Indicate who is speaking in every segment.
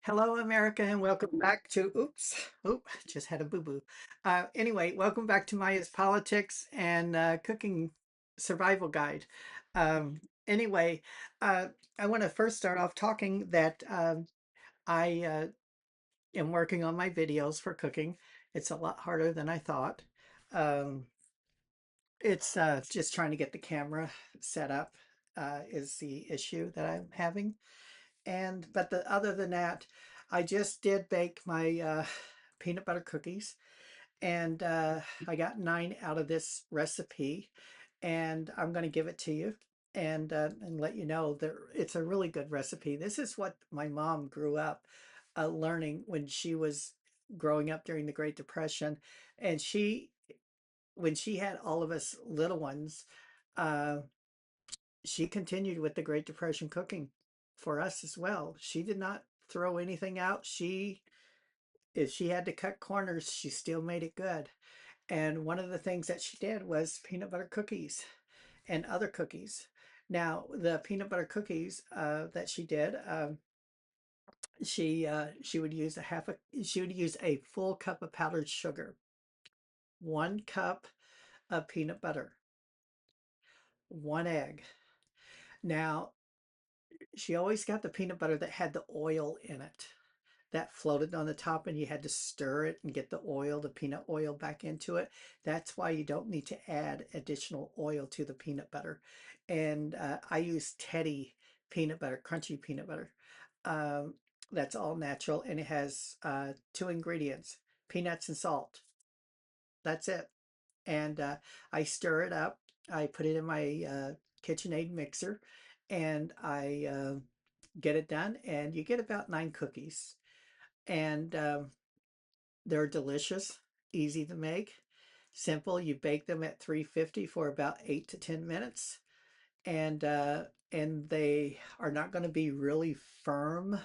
Speaker 1: Hello, America, and welcome back to, just had a boo-boo. Anyway, welcome back to Maya's Politics and Cooking Survival Guide. Anyway, uh, I want to first start off talking that I am working on my videos for cooking. It's a lot harder than I thought. Um, it's just trying to get the camera set up is the issue that I'm having. But other than that, I just did bake my peanut butter cookies, and I got 9 out of this recipe, and I'm going to give it to you and let you know that it's a really good recipe. This is what my mom grew up learning when she was growing up during the Great Depression, and when she had all of us little ones, uh, she continued with the Great Depression cooking for us as well. She did not throw anything out. If she had to cut corners, she still made it good. And one of the things that she did was peanut butter cookies and other cookies. Now, the peanut butter cookies that she did, she would use she would use a full cup of powdered sugar, 1 cup of peanut butter, 1 egg. Now, she always got the peanut butter that had the oil in it that floated on the top, and you had to stir it and get the oil, the peanut oil back into it. That's why you don't need to add additional oil to the peanut butter. And I use Teddy peanut butter, crunchy peanut butter. Um, that's all natural, and it has 2 ingredients, peanuts and salt. That's it. And I stir it up. I put it in my KitchenAid mixer, and I get it done. And you get about 9 cookies, and they're delicious, easy to make, simple. You bake them at 350 for about 8 to 10 minutes, and and they are not going to be really firm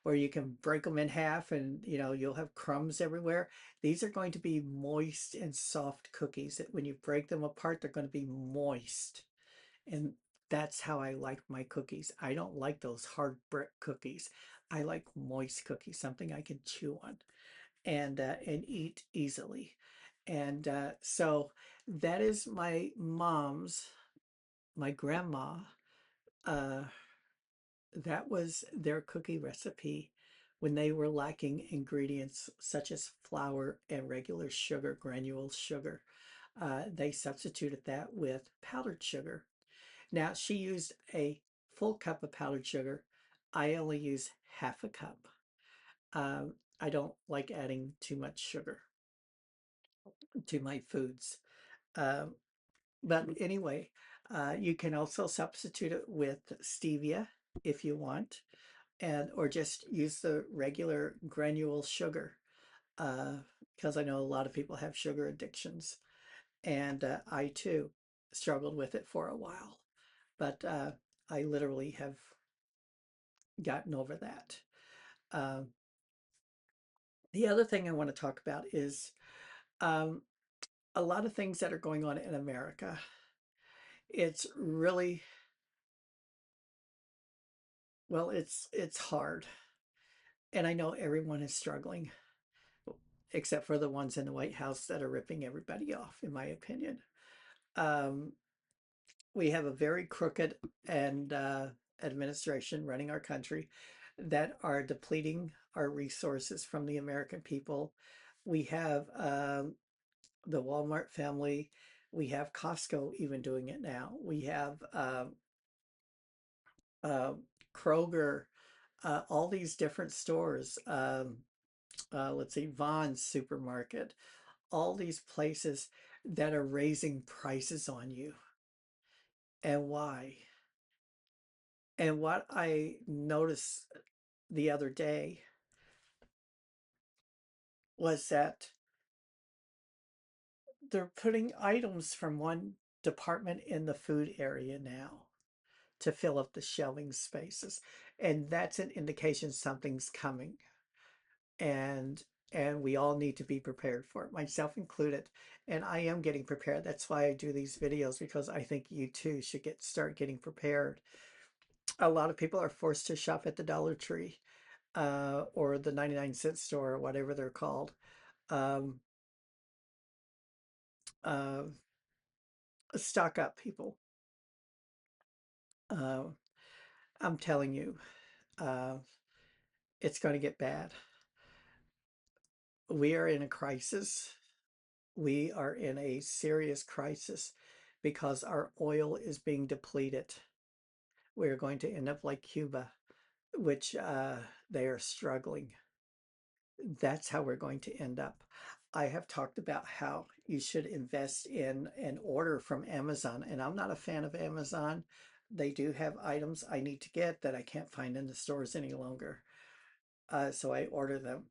Speaker 1: where you can break them in half and you'll have crumbs everywhere. These are going to be moist and soft cookies that when you break them apart, they're going to be moist. And that's how I like my cookies. I don't like those hard brick cookies. I like moist cookies, something I can chew on and eat easily. And so that is my grandma. Uh, that was their cookie recipe when they were lacking ingredients such as flour and regular sugar, granule sugar. They substituted that with powdered sugar. Now, she used a full cup of powdered sugar. I only use half a cup. I don't like adding too much sugar to my foods. Um, but anyway, you can also substitute it with stevia if you want, and or just use the regular granule sugar because I know a lot of people have sugar addictions, and I too struggled with it for a while, but I literally have gotten over that. Um, the other thing I want to talk about is um, a lot of things that are going on in America. It's really Well, it's hard, and I know everyone is struggling, except for the ones in the White House that are ripping everybody off, in my opinion. Um, we have a very crooked and administration running our country that are depleting our resources from the American people. We have the Walmart family. We have Costco even doing it now. We have uh, Kroger, all these different stores. Let's see, Vaughn's Supermarket, all these places that are raising prices on you. And why? And what I noticed the other day was that they're putting items from one department in the food area now to fill up the shelving spaces. And that's an indication something's coming. And we all need to be prepared for it, myself included. And I am getting prepared. That's why I do these videos, because I think you too should start getting prepared. A lot of people are forced to shop at the Dollar Tree. or the 99-cent store or whatever they're called. Um, uh, Stock up, people. Uh, I'm telling you, uh, it's going to get bad. We are in a crisis. We are in a serious crisis because our oil is being depleted. We're going to end up like Cuba, which they are struggling. That's how we're going to end up. I have talked about how you should invest in an order from Amazon, and I'm not a fan of Amazon. They do have items I need to get that I can't find in the stores any longer. So I order them.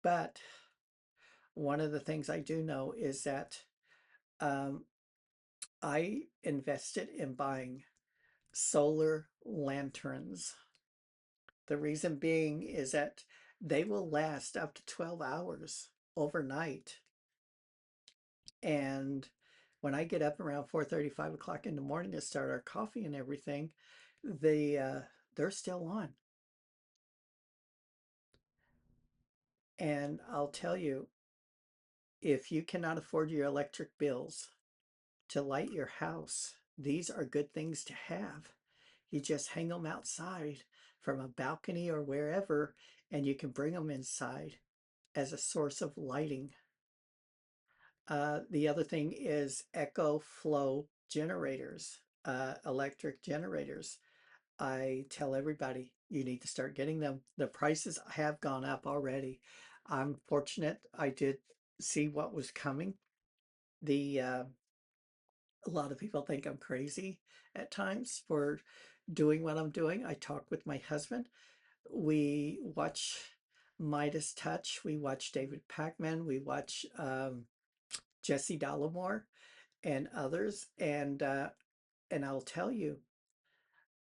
Speaker 1: But one of the things I do know is that um, I invested in buying solar lanterns. The reason being is that they will last up to 12 hours overnight. And when I get up around 4:30, 5 o'clock in the morning to start our coffee and everything, they're still on. And I'll tell you, if you cannot afford your electric bills to light your house, these are good things to have. You just hang them outside from a balcony or wherever, and you can bring them inside as a source of lighting. The other thing is Echo Flow generators, electric generators. I tell everybody you need to start getting them. The prices have gone up already. I'm fortunate I did see what was coming. The A lot of people think I'm crazy at times for doing what I'm doing. I talk with my husband. We watch Midas Touch. We watch David Pakman. We watch Jesse Dollamore and others. And I'll tell you,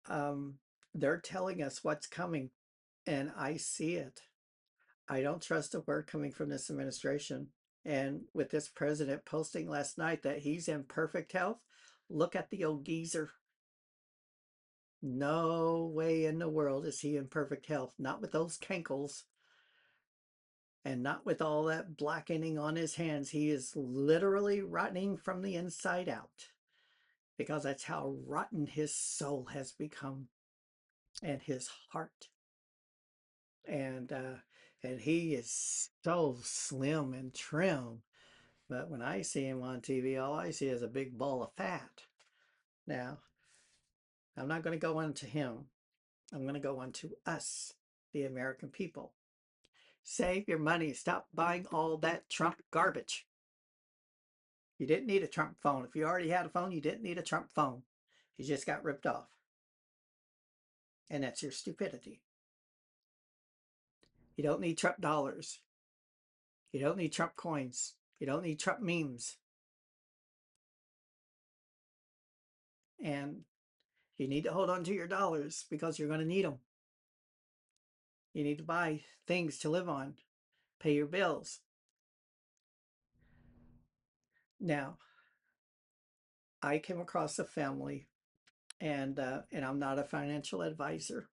Speaker 1: um, they're telling us what's coming, and I see it. I don't trust a word coming from this administration. And with this president posting last night that he's in perfect health, look at the old geezer. No way in the world is he in perfect health. Not with those cankles and not with all that blackening on his hands. He is literally rotting from the inside out because that's how rotten his soul has become and his heart. And uh, and he is so slim and trim. But when I see him on TV, all I see is a big ball of fat. Now, I'm not going to go on to him. I'm going to go on to us, the American people. Save your money. Stop buying all that Trump garbage. You didn't need a Trump phone. If you already had a phone, you didn't need a Trump phone. You just got ripped off. And that's your stupidity. You don't need Trump dollars. You don't need Trump coins. You don't need Trump memes. And you need to hold on to your dollars because you're going to need them. You need to buy things to live on, pay your bills. Now, I came across a family, and I'm not a financial advisor,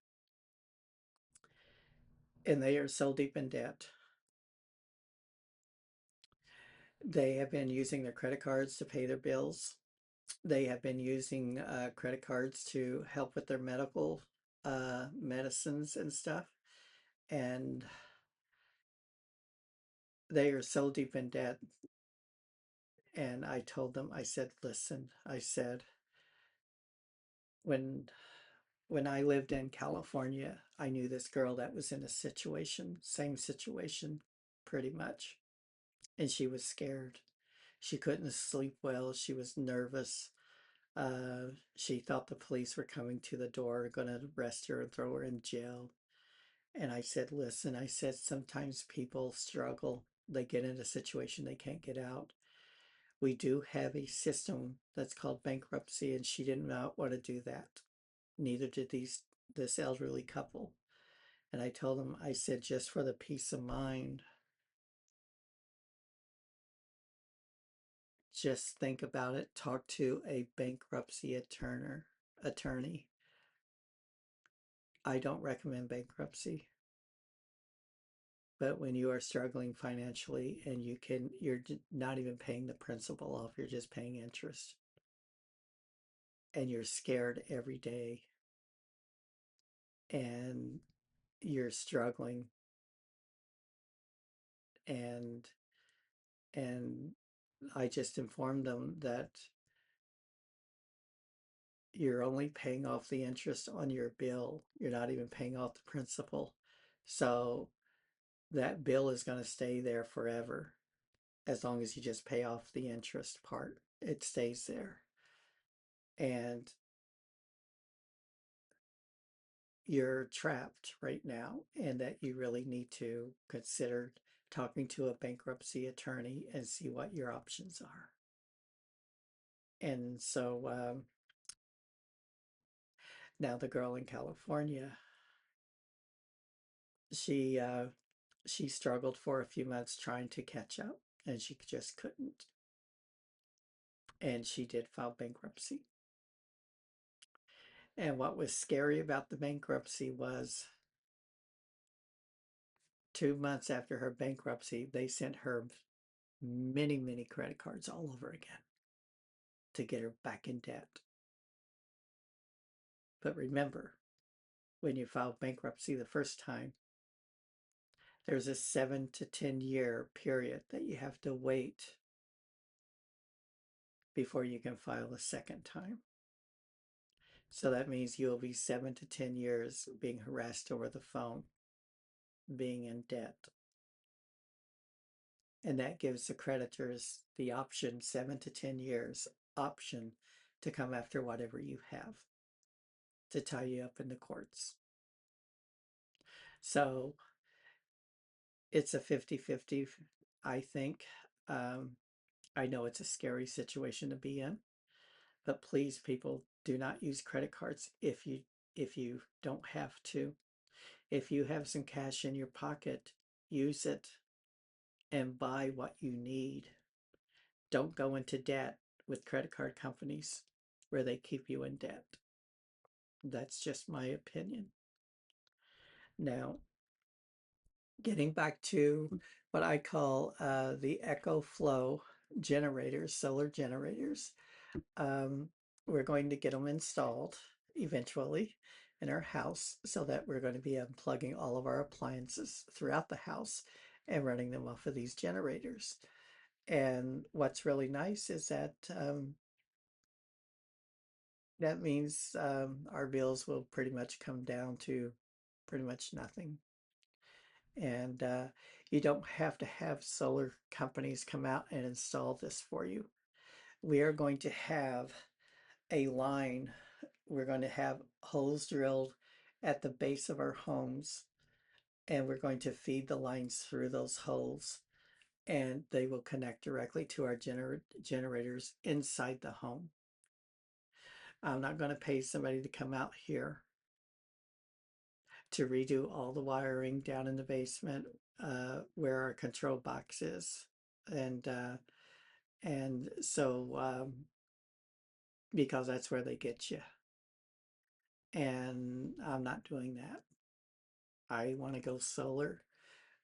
Speaker 1: and they are so deep in debt. They have been using their credit cards to pay their bills. They have been using credit cards to help with their medical medicines and stuff. And they are so deep in debt. And I told them, I said, listen, I said, when when I lived in California, I knew this girl that was in a situation, same situation, pretty much. And she was scared. She couldn't sleep well. She was nervous. She thought the police were coming to the door, going to arrest her and throw her in jail. And I said, listen, I said, sometimes people struggle. They get in a situation they can't get out. We do have a system that's called bankruptcy, and she did not want to do that. Neither did this elderly couple. And I told them, I said, just for the peace of mind, just think about it. Talk to a bankruptcy attorney. I don't recommend bankruptcy. But when you are struggling financially and you're not even paying the principal off, you're just paying interest, and you're scared every day, and you're struggling, and and I just informed them that you're only paying off the interest on your bill. You're not even paying off the principal. So that bill is going to stay there forever as long as you just pay off the interest part. It stays there. And you're trapped right now, and that you really need to consider talking to a bankruptcy attorney and see what your options are. And so now the girl in California, she she struggled for a few months trying to catch up, and she just couldn't. And she did file bankruptcy. And what was scary about the bankruptcy was 2 months after her bankruptcy, they sent her many, many credit cards all over again to get her back in debt. But remember, when you file bankruptcy the first time, there's a 7 to 10 year period that you have to wait before you can file a second time. So that means you'll be 7 to 10 years being harassed over the phone, being in debt. And that gives the creditors the option, 7 to 10 years option, to come after whatever you have, to tie you up in the courts. So it's a 50-50, I think. I know it's a scary situation to be in, but please, people, do not use credit cards if you don't have to. If you have some cash in your pocket, use it and buy what you need. Don't go into debt with credit card companies where they keep you in debt. That's just my opinion. Now, getting back to what I call the EcoFlow generators, solar generators, um, we're going to get them installed eventually in our house, so that we're going to be unplugging all of our appliances throughout the house and running them off of these generators. And what's really nice is that that means our bills will pretty much come down to pretty much nothing. And you don't have to have solar companies come out and install this for you. We are going to have a line. We're going to have holes drilled at the base of our homes, and we're going to feed the lines through those holes, and they will connect directly to our generators inside the home. I'm not going to pay somebody to come out here to redo all the wiring down in the basement where our control box is. And so because that's where they get you. And I'm not doing that. I want to go solar.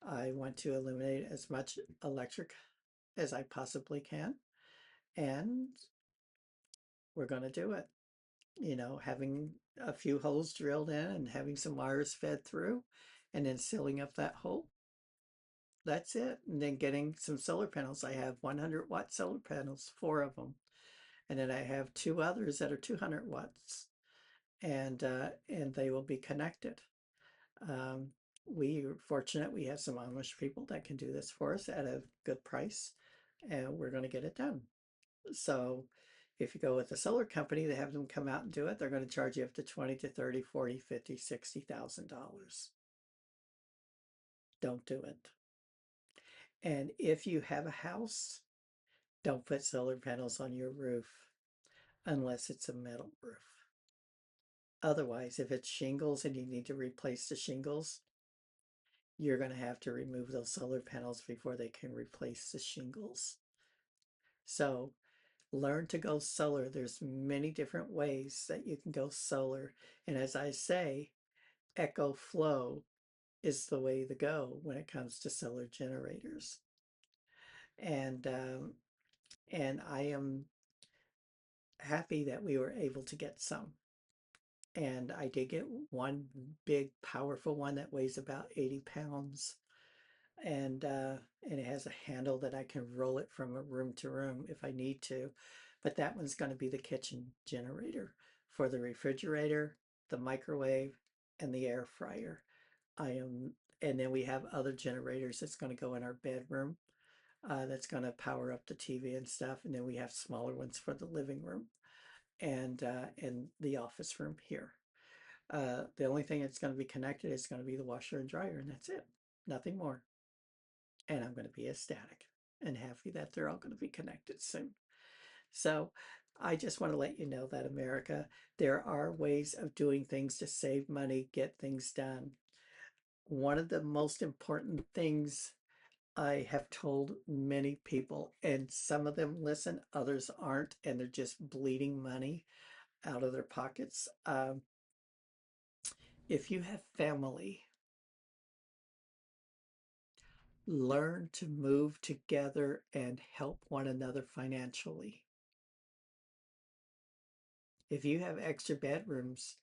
Speaker 1: I want to eliminate as much electric as I possibly can. And we're going to do it. You know, having a few holes drilled in and having some wires fed through, and then sealing up that hole. That's it. And then getting some solar panels. I have 100-watt solar panels, 4 of them. And then I have 2 others that are 200 watts. And they will be connected. We are fortunate we have some Amish people that can do this for us at a good price, and we're going to get it done. So if you go with a solar company, they have them come out and do it, they're going to charge you up to 20 to 30, 40, 50, $60,000. Don't do it. And if you have a house, don't put solar panels on your roof unless it's a metal roof. Otherwise, if it's shingles and you need to replace the shingles, you're going to have to remove those solar panels before they can replace the shingles. So learn to go solar. There's many different ways that you can go solar. And as I say, EcoFlow is the way to go when it comes to solar generators. And and I am happy that we were able to get some. And I did get one big, powerful one that weighs about 80 pounds. And it has a handle that I can roll it from a room to room if I need to. But that one's going to be the kitchen generator for the refrigerator, the microwave, and the air fryer. I am, and then we have other generators that's going to go in our bedroom. That's going to power up the TV and stuff, and then we have smaller ones for the living room and the office room here. The only thing that's going to be connected is going to be the washer and dryer, and that's it. Nothing more. And I'm going to be ecstatic and happy that they're all going to be connected soon. So I just want to let you know that America, there are ways of doing things to save money, get things done. One of the most important things I have told many people, and some of them listen, others aren't, and they're just bleeding money out of their pockets. If you have family, learn to move together and help one another financially. If you have extra bedrooms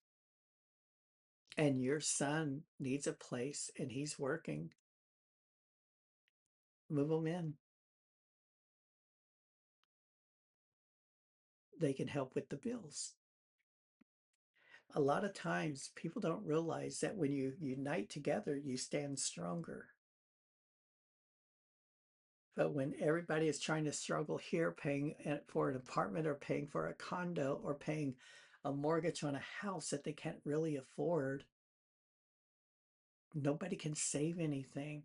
Speaker 1: and your son needs a place and he's working, move them in. They can help with the bills. A lot of times people don't realize that when you unite together, you stand stronger. But when everybody is trying to struggle here, paying for an apartment or paying for a condo or paying a mortgage on a house that they can't really afford, nobody can save anything.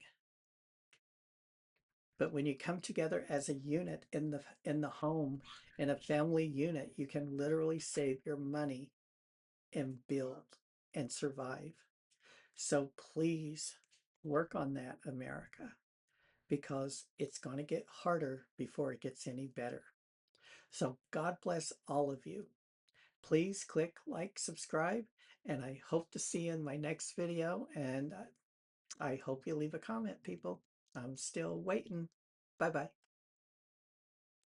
Speaker 1: But when you come together as a unit in the home, in a family unit, you can literally save your money and build and survive. So please work on that, America, because it's going to get harder before it gets any better. So God bless all of you. Please click like, subscribe, and I hope to see you in my next video. And I hope you leave a comment, people. I'm still waiting. Bye-bye.